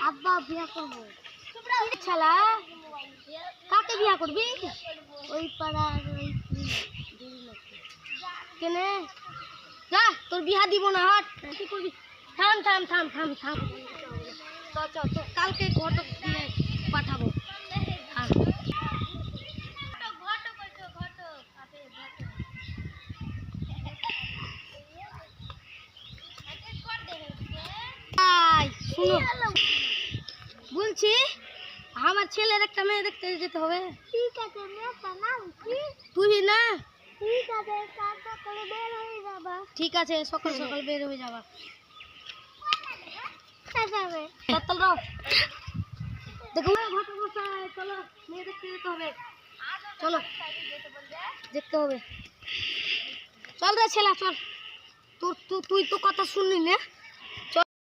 আব্বা বিয়া করবো। শালা কাকে বিয়া করবি? ওই পাড়ার ওই কেনে যা, তোর বিয়া দিব না। হাট কি করবি? থাম থাম থাম থাম থাম, চ তো কালকে ঘটক দিয়ে পাঠাবো। শুনো, বলছি আমার ছেলের একটা মেয়ে দেখতে যেতে হবে। ঠিক আছে, মেয়েটার নাম কি? তুই না? ঠিক আছে, কাল সকালে বের হয়ে যাবা। ঠিক আছে, সকাল সকাল বের হয়ে যাবা। দেখো ঘটক মশাই, চলো মেয়ে দেখতে যেতে হবে। চলো দেখতে হবে। চল রে ছেলা চল। তুই তো কথা শুনলি না।